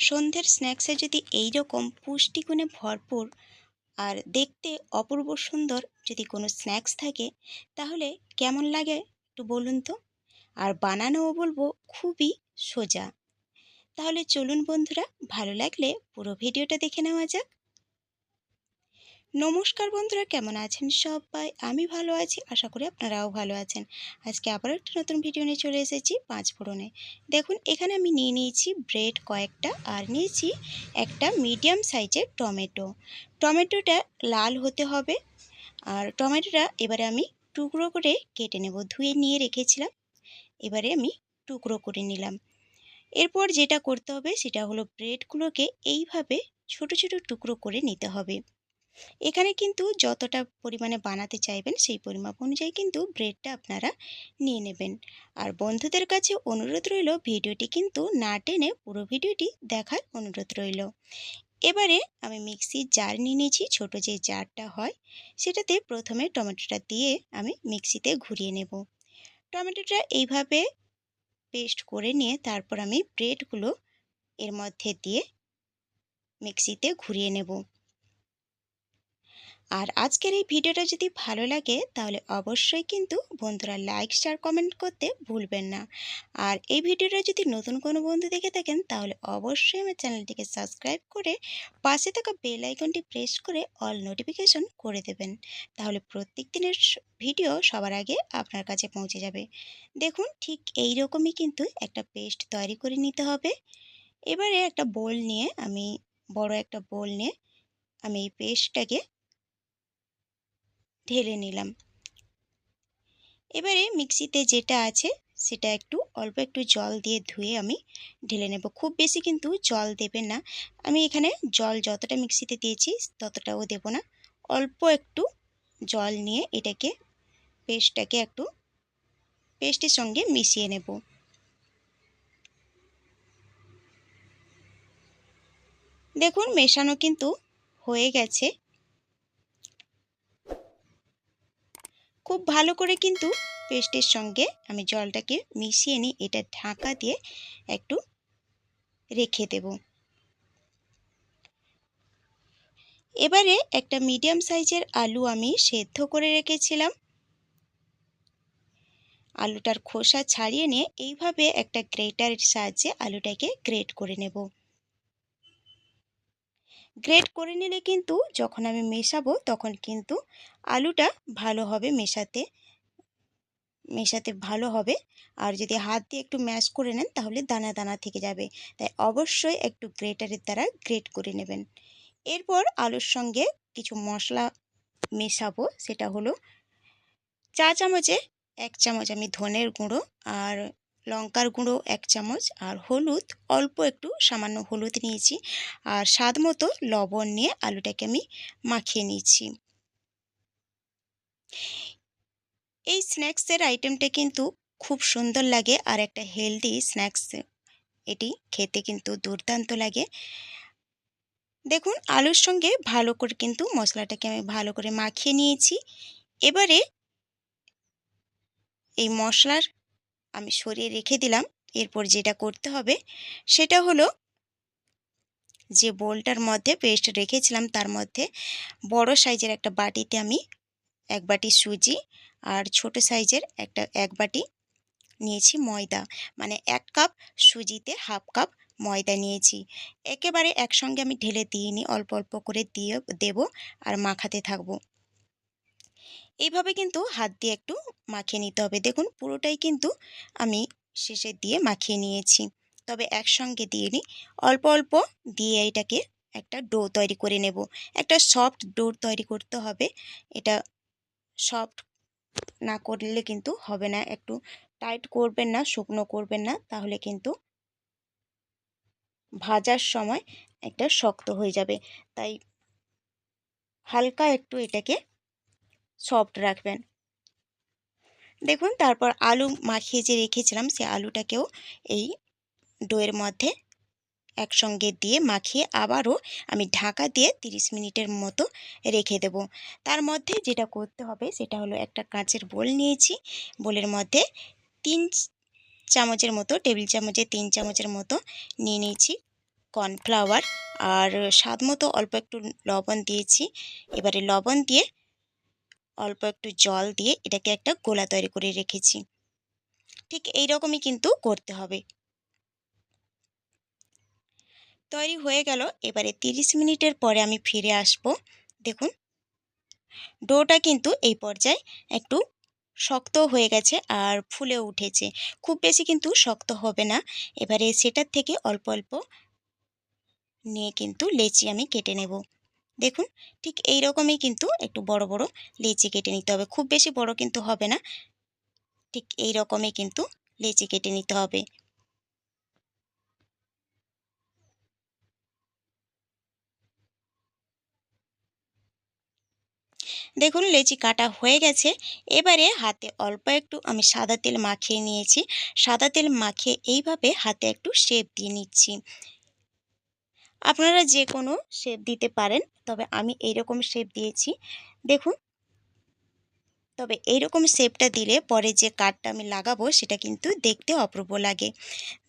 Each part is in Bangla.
সন্ধ্যের স্ন্যাক্সে যদি এই রকম পুষ্টিগুণে ভরপুর আর দেখতে অপূর্ব সুন্দর যদি কোনো স্ন্যাক্স থাকে তাহলে কেমন লাগে একটু বলুন তো। আর বানানোও বলবো খুবই সোজা। তাহলে চলুন বন্ধুরা, ভালো লাগলে পুরো ভিডিওটা দেখে নেওয়া যাক। নমস্কার বন্ধুরা, কেমন আছেন সবাই? আমি ভালো আছি, আশা করি আপনারাও ভালো আছেন। আজকে আবারও একটা নতুন ভিডিও নিয়ে চলে এসেছি পাঁচ ফোড়নে। দেখুন এখানে আমি নিয়ে নিয়েছি ব্রেড কয়েকটা, আর নিয়েছি একটা মিডিয়াম সাইজের টমেটো। টমেটোটা লাল হতে হবে। আর টমেটোটা এবারে আমি টুকরো করে কেটে নেব। ধুয়ে নিয়ে রেখেছিলাম, এবারে আমি টুকরো করে নিলাম। এরপর যেটা করতে হবে সেটা হলো ব্রেডগুলোকে এইভাবে ছোট ছোট টুকরো করে নিতে হবে। এখানে কিন্তু যতটা পরিমাণে বানাতে চাইবেন সেই পরিমাপ অনুযায়ী কিন্তু ব্রেডটা আপনারা নিয়ে নেবেন। আর বন্ধুদের কাছে অনুরোধ রইল ভিডিওটি কিন্তু না টেনে পুরো ভিডিওটি দেখার অনুরোধ রইল। এবারে আমি মিক্সির জার নিয়ে নিয়েছি, ছোটো যে জারটা হয় সেটাতে প্রথমে টমেটোটা দিয়ে আমি মিক্সিতে ঘুরিয়ে নেব। টমেটোটা এইভাবে পেস্ট করে নিয়ে তারপর আমি ব্রেডগুলো এর মধ্যে দিয়ে মিক্সিতে ঘুরিয়ে নেব। আর আজকের এই ভিডিওটা যদি ভালো লাগে তাহলে অবশ্যই কিন্তু বন্ধুরা লাইক শেয়ার কমেন্ট করতে ভুলবেন না। আর এই ভিডিওটা যদি নতুন কোনো বন্ধু দেখে থাকেন তাহলে অবশ্যই আমার চ্যানেলটিকে সাবস্ক্রাইব করে পাশে থাকা বেল আইকনটি প্রেস করে অল নোটিফিকেশন করে দেবেন। তাহলে প্রত্যেক দিনের ভিডিও সবার আগে আপনার কাছে পৌঁছে যাবে। দেখুন ঠিক এই রকমই কিন্তু একটা পেস্ট তৈরি করে নিতে হবে। এবারে একটা বোল নিয়ে বড় একটা বোল নিয়ে আমি এই পেস্টটাকে ঢেলে নিলাম। এবারে মিক্সিতে যেটা আছে সেটা অল্প একটু জল দিয়ে ধুয়ে আমি ঢেলে নেব। খুব বেশি কিন্তু জল দেবেন না। আমি এখানে জল যতটা মিক্সিতে দিয়েছি ততটাও দেব না, অল্প একটু জল নিয়ে এটাকে পেস্টের সঙ্গে মিশিয়ে নেব। দেখুন মেশানো কিন্তু হয়ে গেছে। খুব ভালো করে কিন্তু পেস্টের সঙ্গে আমি জলটাকে মিশিয়ে নিই। এটা ঢাকা দিয়ে একটু রেখে দেব। এবারে একটা মিডিয়াম সাইজের আলু আমি সেদ্ধ করে রেখেছিলাম। আলুটার খোসা ছাড়িয়ে নিয়ে এইভাবে একটা গ্রেটারের সাহায্যে আলুটাকে গ্রেট করে নেব। গ্রেট করে নিলে কিন্তু যখন আমি মেশাবো তখন কিন্তু আলুটা ভালো হবে, মেশাতে ভালো হবে। আর যদি হাত দিয়ে একটু ম্যাশ করে নেন তাহলে দানা দানা থেকে যাবে। তাই অবশ্যই একটু গ্রেটারের দ্বারা গ্রেট করে নেবেন। এরপর আলুর সঙ্গে কিছু মশলা মেশাবো। সেটা হলো চা চামচে 1 চামচ আমি ধনের গুঁড়ো, আর লঙ্কার গুঁড়ো 1 চামচ, আর হলুদ অল্প একটু সামান্য হলুদ নিয়েছি, আর স্বাদ মতো লবণ নিয়ে আলুটাকে আমি মাখিয়ে নিয়েছি। এই স্ন্যাক্সের আইটেমটা কিন্তু খুব সুন্দর লাগে আর একটা হেলদি স্ন্যাক্স। এটি খেতে কিন্তু দুর্দান্ত লাগে। দেখুন আলুর সঙ্গে ভালো করে কিন্তু মশলাটাকে আমি ভালো করে মাখিয়ে নিয়েছি। এবারে এই মশলার আমি সরিয়ে রেখে দিলাম। এরপর যেটা করতে হবে সেটা হলো যে বোলটার মধ্যে পেস্ট রেখেছিলাম তার মধ্যে বড় সাইজের একটা বাটিতে আমি 1 বাটি সুজি আর ছোট সাইজের এক বাটি নিয়েছি ময়দা। মানে 1 কাপ সুজিতে হাফ কাপ ময়দা নিয়েছি। একেবারে একসঙ্গে আমি ঢেলে দিইনি, অল্প অল্প করে দিয়ে দেব আর মাখাতে থাকবো। এইভাবে কিন্তু হাত দিয়ে একটু মাখিয়ে নিতে হবে। দেখুন পুরোটাই কিন্তু আমি শেষে দিয়ে মাখিয়ে নিয়েছি, তবে একসঙ্গে দিইনি, অল্প অল্প দিয়ে এটাকে একটা ডো তৈরি করে নেব। একটা সফট ডো তৈরি করতে হবে। এটা সফট না করলে কিন্তু হবে না। একটু টাইট করবেন না, শুকনো করবেন না, তাহলে কিন্তু ভাজার সময় একটা শক্ত হয়ে যাবে। তাই হালকা একটু এটাকে সফট রাখবেন। দেখুন তারপর আলু মাখিয়ে যে রেখেছিলাম সেই আলুটাকেও এই ডোয়ের মধ্যে একসঙ্গে দিয়ে মাখিয়ে আবারও আমি ঢাকা দিয়ে 30 মিনিটের মতো রেখে দেব। তার মধ্যে যেটা করতে হবে সেটা হলো একটা কাঁচের বোল নিয়েছি। বোলের মধ্যে 3 চামচের মতো, টেবিল চামচে 3 চামচের মতো নিয়ে নিয়েছি কর্নফ্লাওয়ার আর স্বাদ মতো অল্প একটু লবণ দিয়েছি। এবারে লবণ দিয়ে অল্প একটু জল দিয়ে এটাকে একটা গোলা তৈরি করে রেখেছি। ঠিক এই রকমই কিন্তু করতে হবে। তৈরি হয়ে গেল। এবারে 30 মিনিটের পরে আমি ফিরে আসব। দেখুন ডোটা কিন্তু এই পর্যায়ে একটু শক্ত হয়ে গেছে আর ফুলে উঠেছে। খুব বেশি কিন্তু শক্ত হবে না। এবারে সেটার থেকে অল্প অল্প নিয়ে কিন্তু লেচি আমি কেটে নেব। দেখুন ঠিক এই রকমই কিন্তু একটু বড় বড় লেচি কেটে নিতে হবে। খুব বেশি বড় কিন্তু হবে না। ঠিক এই রকমই কিন্তু লেচি কেটে নিতে হবে। দেখুন লেচি কাটা হয়ে গেছে। এবারে হাতে অল্প একটু আমি সাদা তেল মাখিয়ে নিয়েছি। সাদা তেল মাখিয়ে এইভাবে হাতে একটু শেপ দিয়ে নিচ্ছি। আপনারা যে কোনো শেপ দিতে পারেন, তবে আমি এইরকম শেপ দিয়েছি। দেখুন তবে এইরকম শেপটা দিলে পরে যে কাটটা আমি লাগাবো সেটা কিন্তু দেখতে অপূর্ব লাগে।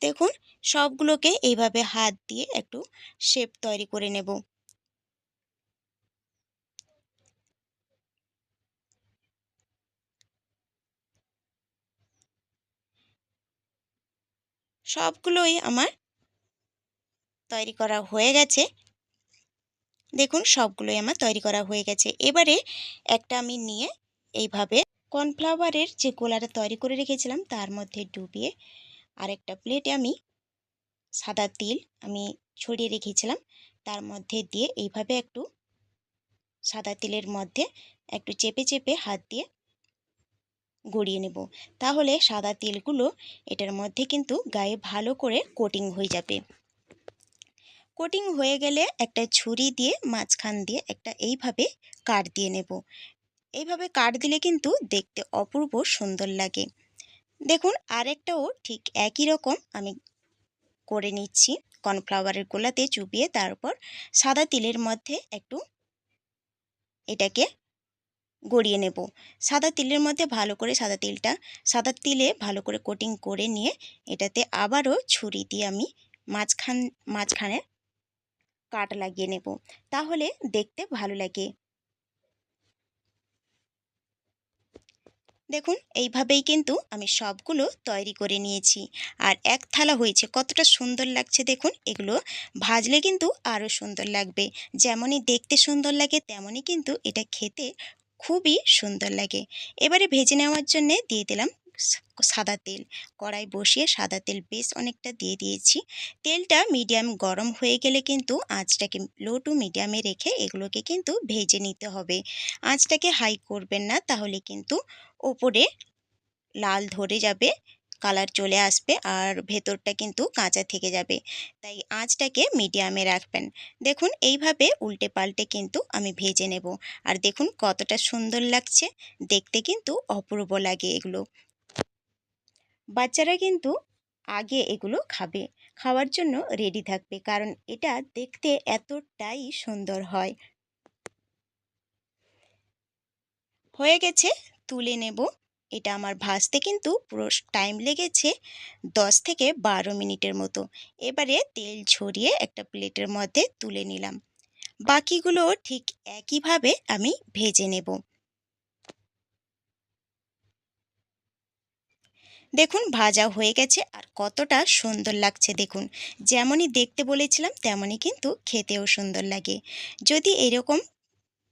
দেখুন সবগুলোকে এইভাবে হাত দিয়ে একটু শেপ তৈরি করে নেব। সবগুলোই আমার তৈরি করা হয়ে গেছে। দেখুন সবগুলোই আমার তৈরি করা হয়ে গেছে। এবারে একটা আমি নিয়ে এইভাবে কর্নফ্লাওয়ারের যে গোলাটা তৈরি করে রেখেছিলাম তার মধ্যে ডুবিয়ে আরেকটা প্লেটে আমি সাদা তিল আমি ছড়িয়ে রেখেছিলাম তার মধ্যে দিয়ে এইভাবে একটু সাদা তিলের মধ্যে একটু চেপে চেপে হাত দিয়ে গড়িয়ে নেব। তাহলে সাদা তিলগুলো এটার মধ্যে কিন্তু গায়ে ভালো করে কোটিং হয়ে যাবে। কোটিং হয়ে গেলে একটা ছুরি দিয়ে মাঝখান দিয়ে একটা এইভাবে কাট দিয়ে নেব। এইভাবে কাট দিলে কিন্তু দেখতে অপূর্ব সুন্দর লাগে। দেখুন আরেকটাও ঠিক একই রকম আমি করে নিচ্ছি। কর্নফ্লাওয়ারের গোলাতে চুবিয়ে তারপর সাদা তিলের মধ্যে একটু এটাকে গড়িয়ে নেব। সাদা তিলের মধ্যে ভালো করে সাদা তিলে ভালো করে কোটিং করে নিয়ে এটাতে আবারও ছুরি দিয়ে আমি মাঝখানে কাট লাগিয়ে নেব। তাহলে দেখতে ভালো লাগে। দেখুন এইভাবেই কিন্তু আমি সবগুলো তৈরি করে নিয়েছি। আর এক থালা হয়েছে, কতটা সুন্দর লাগছে দেখুন। এগুলো ভাজলে কিন্তু আরও সুন্দর লাগবে। যেমনই দেখতে সুন্দর লাগে তেমনই কিন্তু এটা খেতে খুবই সুন্দর লাগে। এবারে ভেজে নেওয়ার জন্যে দিয়ে দিলাম সাদা তেল। কড়াই বসিয়ে সাদা তেল বেশ অনেকটা দিয়ে দিয়েছি। তেলটা মিডিয়াম গরম হয়ে গেলে কিন্তু আঁচটাকে লো টু মিডিয়ামে রেখে এগুলোকে কিন্তু ভেজে নিতে হবে। আঁচটাকে হাই করবেন না, তাহলে কিন্তু ওপরে লাল ধরে যাবে, কালার চলে আসবে আর ভেতরটা কিন্তু কাঁচা থেকে যাবে। তাই আঁচটাকে মিডিয়ামে রাখবেন। দেখুন এইভাবে উল্টে পাল্টে কিন্তু আমি ভেজে নেব। আর দেখুন কতটা সুন্দর লাগছে, দেখতে কিন্তু অপূর্ব লাগে এগুলো। বাচ্চারা কিন্তু আগে এগুলো খাবে, খাওয়ার জন্য রেডি থাকবে, কারণ এটা দেখতে এতটাই সুন্দর হয়। হয়ে গেছে, তুলে নেব। এটা আমার ভাজতে কিন্তু পুরো টাইম লেগেছে 10 থেকে 12 মিনিটের মতো। এবারে তেল ঝরিয়ে একটা প্লেটের মধ্যে তুলে নিলাম। বাকিগুলো ঠিক একইভাবে আমি ভেজে নেব। দেখুন ভাজা হয়ে গেছে আর কতটা সুন্দর লাগছে দেখুন। যেমনই দেখতে বলেছিলাম তেমনই কিন্তু খেতেও সুন্দর লাগে। যদি এরকম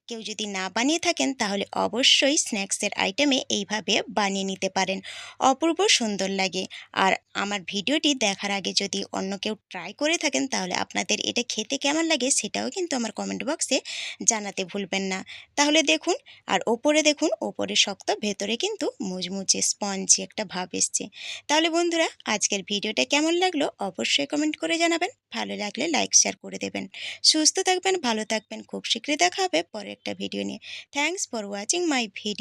কেউ যদি না বানিয়ে থাকেন তাহলে অবশ্যই স্ন্যাক্সের আইটেমে এইভাবে বানিয়ে নিতে পারেন, অপূর্ব সুন্দর লাগে। আর আমার ভিডিওটি দেখার আগে যদি অন্য কেউ ট্রাই করে থাকেন তাহলে আপনাদের এটা খেতে কেমন লাগে সেটাও কিন্তু আমার কমেন্ট বক্সে জানাতে ভুলবেন না। তাহলে দেখুন, আর ওপরে দেখুন, ওপরে শক্ত ভেতরে কিন্তু মুচমুচে স্পঞ্জি একটা ভাব এসছে। তাহলে বন্ধুরা আজকের ভিডিওটা কেমন লাগলো অবশ্যই কমেন্ট করে জানাবেন। ভালো লাগলে লাইক শেয়ার করে দেবেন। সুস্থ থাকবেন, ভালো থাকবেন। খুব শীঘ্রই দেখা হবে পরের একটা ভিডিও নিয়ে। Thanks for watching my video.